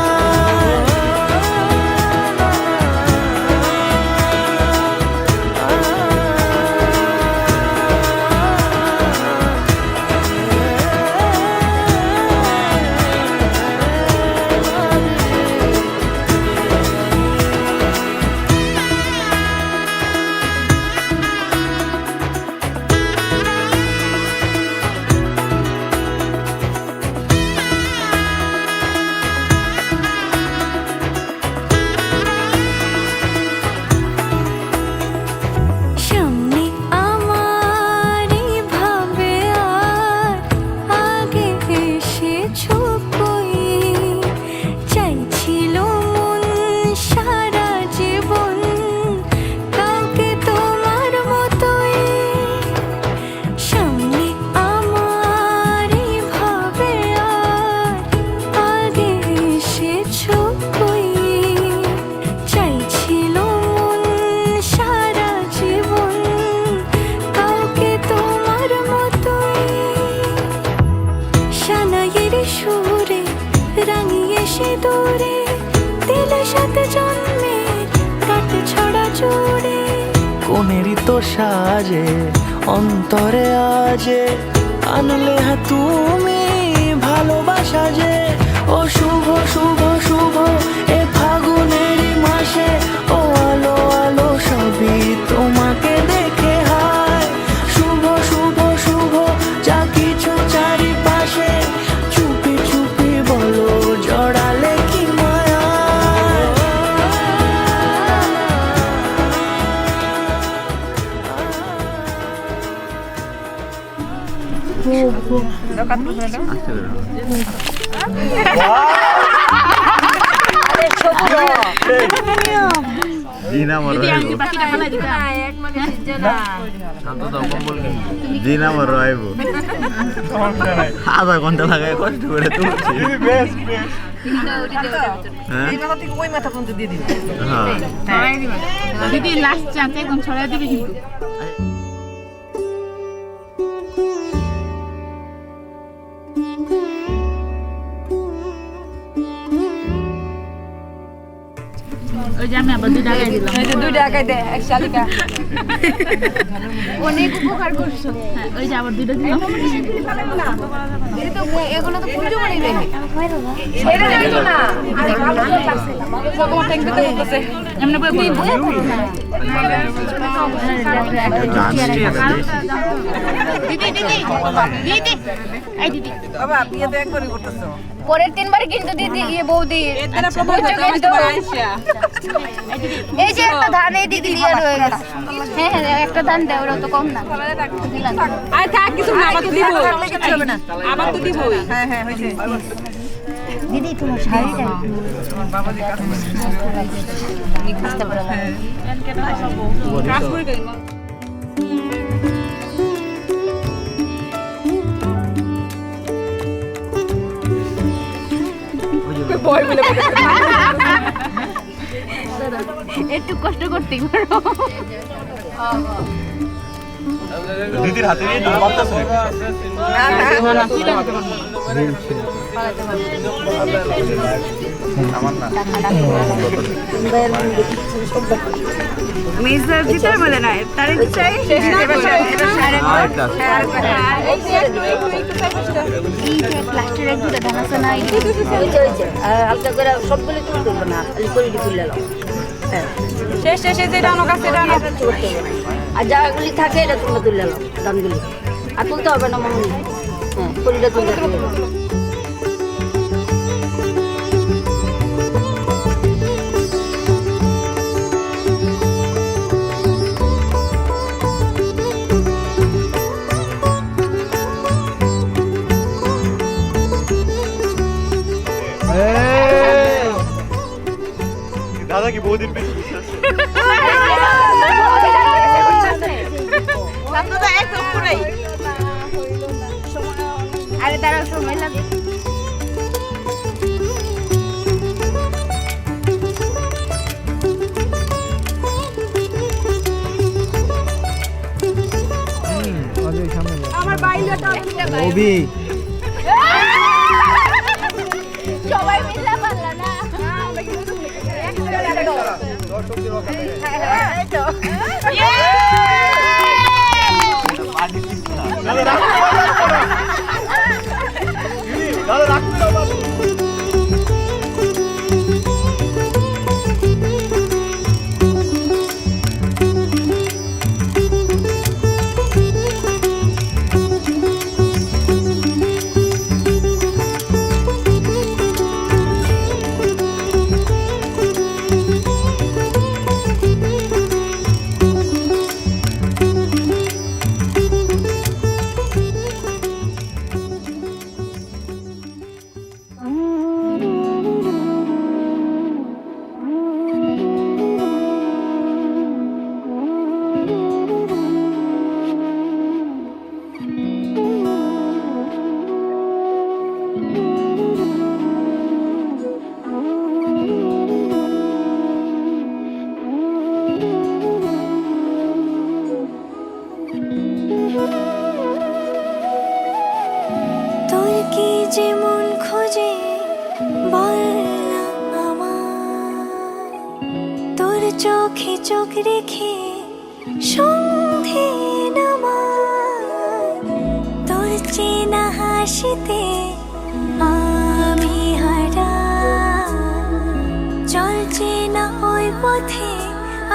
ফোনেরই তো সাজে অন্তরে আজে আনলে হ্যাঁ তুমি ভালোবাসা যে ও শুভ শুভ শুভ এ ফাগুনেরই মাসে ও আলো আলো সবই তোমাকে দেখে হায় শুভ শুভ শুভ যা কিছু চারিপাশে চুপি চুপি বলো জড়ালে কি মায়া জি না মর বাকিটা ফেলাই দিতা জি না মর আইবো আধা ঘন্টা লাগায় কষ্ট করে তুলছি হ্যাঁ ছড়াই দিবা দিদি লাস্ট চান্স একদম ছড়াই দিবি কিন্তু ওই যে আমি আবার 2 টাকা দিলাম এই যে 2 টাকায় দে এক শালিকা অনেক উপকার করছো হ্যাঁ ওই যে আবার 2টা দিলাম এগুলো তো পুজো বাড়ি রে এটা জানো না আরে ভালো লাগছে তোমার ট্যাঙ্ক দিতে বলতেছে এমনি বই দিদি দিদি দিদি এই দিদি বাবা বিয়ে তো একবারই করতেছো পরের 3 বার কিন্তু দিদি বৌদি এতনা প্রপোজ করতে আইসা এই যে একটা ধান এই দিদি দিয়ে রয়ে গেছে হ্যাঁ হ্যাঁ একটা ধান দেও ওরা তো কম না দিলাম আরে থাক কিছু না আবার তো দিব আবার তো দিব হ্যাঁ হ্যাঁ হইছে দিদি তোমার শাড়িটা বাবাজি কাজ করে কাজ করে গেল বয় বলে একটু কষ্ট করতে পারো দিদির হাতে নিয়ে তুমি পারতেছ আমার না মেজার ভিতর বলে না তারে চাই শেষ না প্লাস্টার এক দুটো ধান আছে না আলগা করে সবগুলো তুলতে হবে না খালি করে তুলে নাও শেষ শেষে যে ডানো কাছে ডানো আর যাগুলি থাকে এটা তোমরা তুলে নাও দামগুলি আর তুলতে হবে না মামনি হ্যাঁ কলিটা তুলতে হবে দাদা কি বৌদির পেছনে আরে দাঁড়াও সময় লাগবে আমার বাইলটা বৌদি সবাই মিলে পারলা না দাদা রাখতে দাও বাবু তোর কি যে মন খোঁজে বল না আমায় তোর চোখে চোখ রেখে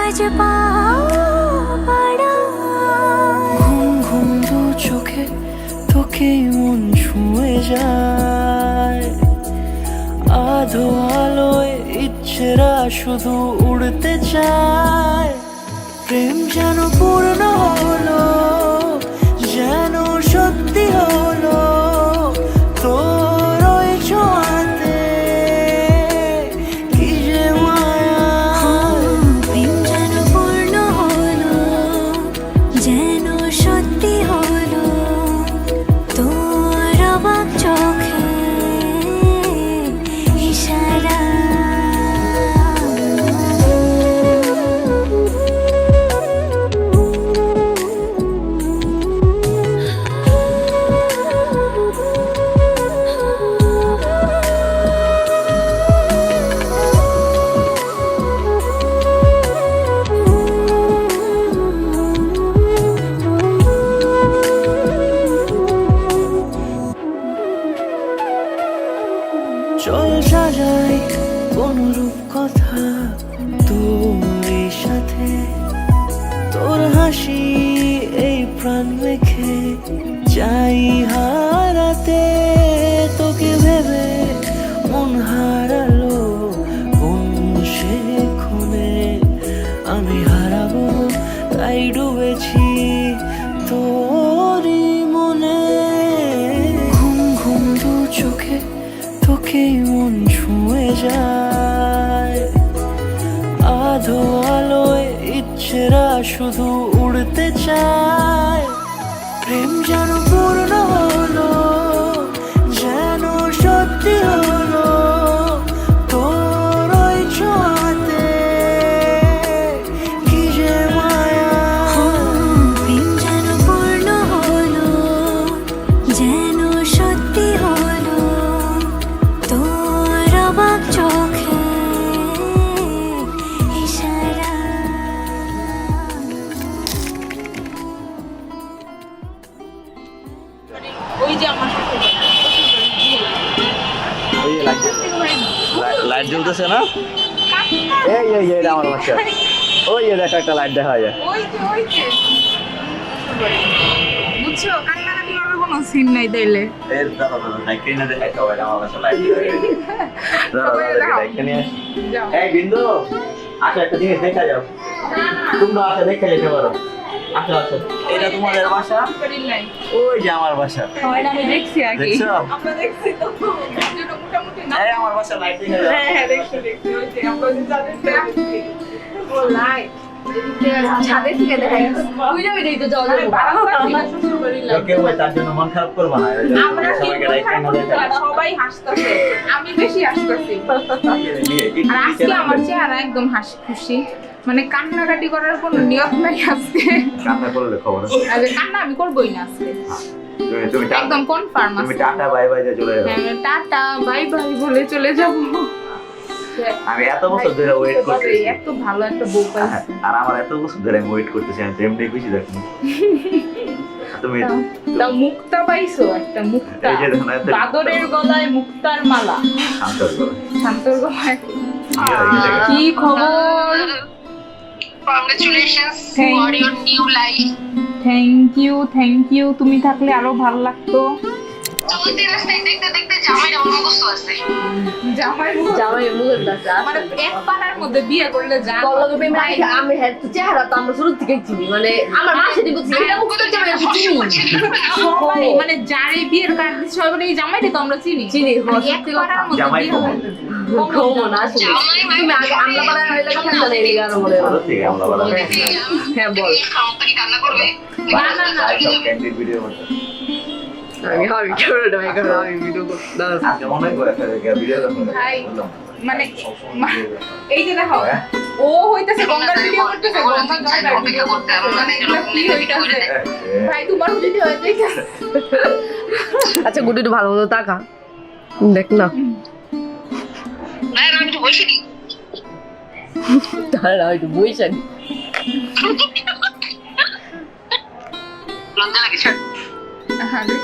আজ পাড়া ঘুম ঘুম দু চোখে তোকে মন ছুঁয়ে যায় আধো আলোয় ইচ্ছেরা শুধু উড়তে চায় প্রেম যেন পূর্ণ হলো যেন সত্যি হলো তোর ওই ছোঁয়াতে কি যে মায়া প্রেম যেন পূর্ণ হলো যেন সত্যি হলো তোর অবাক চোখে ইশারা চল সাজাই অনুরূপ কথা তোর সাথে তোর হাসি এই প্রাণ রেখে চাই হারাতে তোকে ভেবে মন হারালো কোন সে খুনে আমি হারাবো তাই ডুবেছি তোরই মনে ঘুম ঘুম দু চোখে তোকে মন ছুঁয়ে যায় আধো আলোয় ইচ্ছেরা শুধু উড়তে চায় প্রেম যেন পূর্ণ হলো যেন সত্যি হলো তোর ওই ছোঁয়াতে কি যে মায়া প্রেম যেন পূর্ণ হলো যেন সত্যি হলো তোর অবাক চোখে ইশারা ওই যে আমার ওই লাইট জ্বলতেছে না এই এই এই আমার বাসা ওই দেখ একটা লাইট দেখা যায় ওই যে বুঝছো কান্নাকাটি করার কোনো সিন নাই তাইলে এই দাঁড়া দাঁড়া নাইকে না দেখাই তো আমার বাসা লাইট দাঁড়া দাঁড়া নাইকে নিয়ে যাও এই বিন্দু আচ্ছা একটা জিনিস দেখা যাও তোমরা আচ্ছা দেখে যেতে পারো আচ্ছা আচ্ছা এটা তোমাদের বাসা করি নাই ওই যে আমার বাসা হয় না আমি দেখছি আগে দেখছো আমরা দেখছি তো যেটা মোটামুটি না এই আমার বাসা লাইট দেখা যাও হ্যাঁ দেখছি ওই যে আমরা যে যাদের দেখছি ও লাইট ছাদে থেকে দেখাই তুই যাবি দেই তো জল শ্বশুর বাড়ি ওকে ওই তার জন্য মন খারাপ করবা না আমরা সবাইকে লাইট কেন দেখা সবাই হাসতেছে আমি বেশি হাসতেছি আর আজকে আমার চেহারা একদম হাসি খুশি মানে কান্নাকাটি করার কোনো নিয়ত নাই আজকে কান্না করলে খবর আরে কান্না আমি করবই না আজকে তুমি একদম কনফার্ম তুমি আছে টাটা বাই বাই চলে যাও হ্যাঁ টাটা বাই বাই বলে চলে যাব আমি এত বছর ধরে ওয়েট করতেছি এত ভালো একটা বউ পাইছি আর আমার এত বছর ধরে আমি ওয়েট করতেছি আমি প্রেম দিয়ে খুশি দেখুন তুমি তা মুক্তা পাইছো একটা মুক্তা এই যে দেখুন এত বাদরের গলায় মুক্তার মালা শান্ত করো শান্তর গলায় কি খবর Congratulations Thank for your new life. Thank you তুমি থাকলে আরো ভালো লাগতো চলতি রাস্তায় দেখতে দেখতে জামাইটা অনবস্ত আছে। জামাই মুখের কাছে মানে এক পাড়ার মধ্যে বিয়ে করলে যা আমি চেহারা তো আমরা শুরু থেকে চিনি মানে আমার মাসে দিব সবাই মানে যারে বিয়ের কার্ড দিচ্ছে সবাই বলে এই জামাইটা তো আমরা চিনি চিনি, মানে এক পাড়ার মধ্যে জামাই বিয়ে কখন? হলে না আসলে তুমি আগে আমরা পাড়ার হইলে কথা জানাই এই গান বলে ভালো থেকে আমরা বলা হ্যাঁ বল খাওয়া কি কান্না করবে? না না না লাইক সব ক্যান্ডিড ভিডিও করতে আমি ক্যামেরাটা ভাই করে আমি ভিডিও করতে আজকে মনে করে একটা ভিডিও করতে ভাই, মানে এই যে দেখো ও হইতাছে গঙ্গার ভিডিও করতেছে গঙ্গা গঙ্গার ভিডিও করতেছে মানে এগুলো কি হইতাছে ভাই তোমার ভিডিও হয়ে যাইতাছে আচ্ছা গুডু একটু ভালো মতো তাকা দেখ না না আমি একটু বসে দিই। তাহলে একটু বইছেন লজ্জা লাগে ছাড়। আরে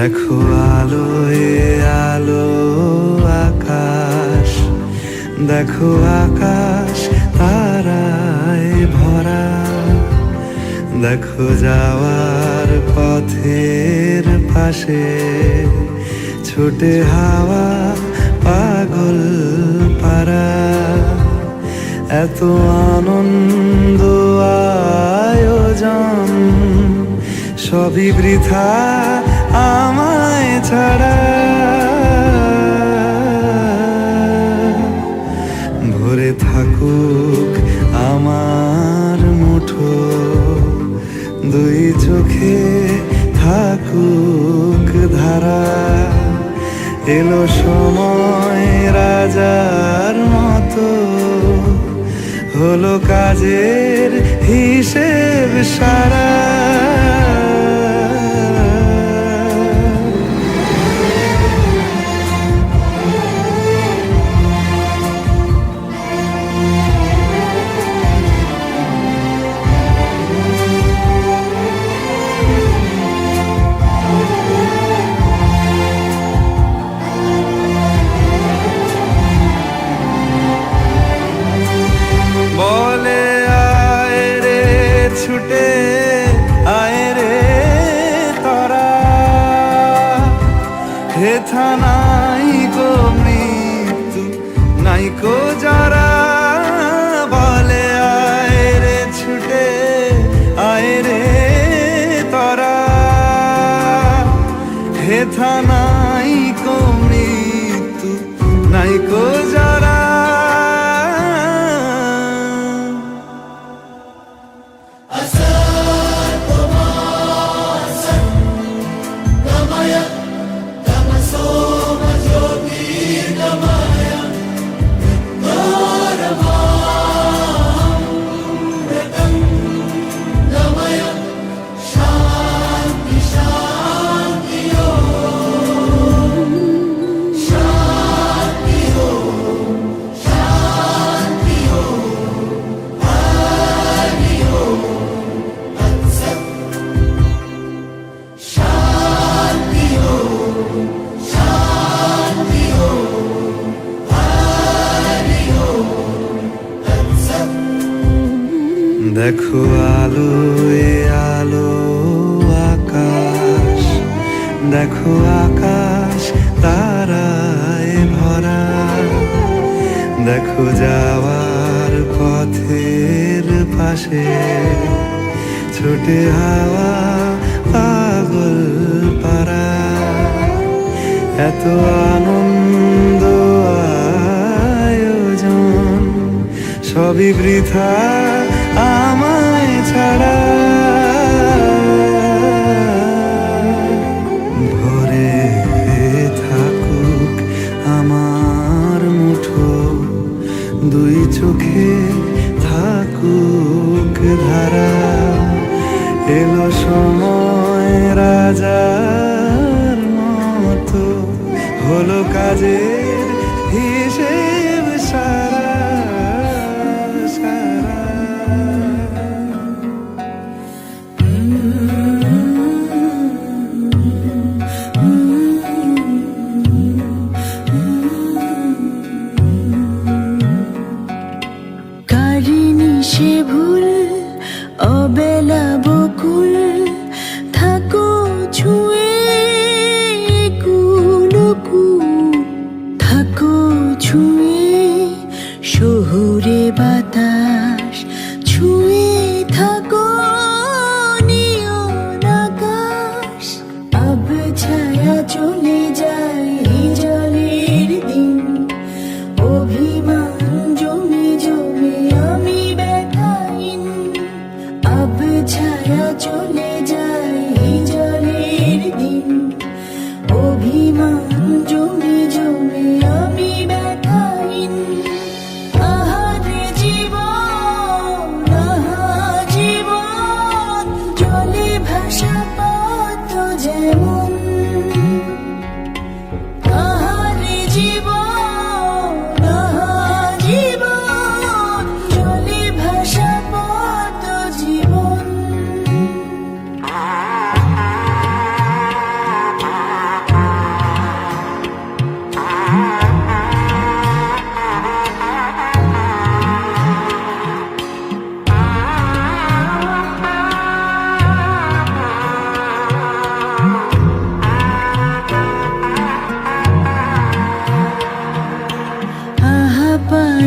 দেখো আলোয় আলো আকাশ, দেখো আকাশ তারায় ভরা, দেখো যাওয়ার পথের পাশে ছোটে হাওয়া পাগল পারা। এত আনন্দ আয়োজন সবই বৃথা আমায় ছাড়া। ভরে থাকুক আমার মুঠো, দুই চোখে থাকুক ধারা। এলো সময় রাজার মতো, হলো কাজের হিসেব সারা। বলে আয় রে ছুটে আয় রে তারা, হেথা নাই গো মৃত্যু নাই কো যারা। বলে আয় রে ছুটে আয় রে তারা, হেথা নাই কো মৃত্যু নাই কো যারা। দেখো আলোয় আলো আকাশ, দেখো আকাশ তারায় ভরা, দেখো যাওয়ার পথের পাশে ছোটে হাওয়া পাগল পারা। এত আনন্দ আয়োজন সবই বৃথা আমায় ছাড়া। ভরে থাকুক আমার মুঠো, দুই চোখে থাকুক ধারা। এলো সময় রাজার মতো, হলো কাজের হিসেব সারা। কারিনি সে ভুল অবেলা বকুল, থাকো ছুঁয়ে কুলকুল, থাকো ছুঁয়ে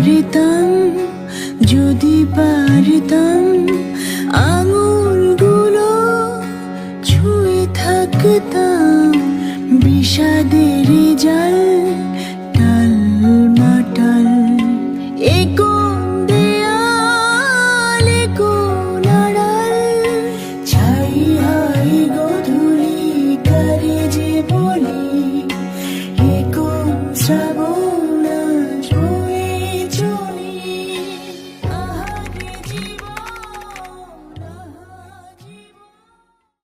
পারতাম, যদি পারতাম আঙুলগুলো ছুঁয়ে থাকতাম বিষাদের জাল টাল মাটাল। এ কোন দেয়াল, এ কোন আড়াল, ছাই হয় গধূলি কারে যে বলি, এ কোন শ্রাবণ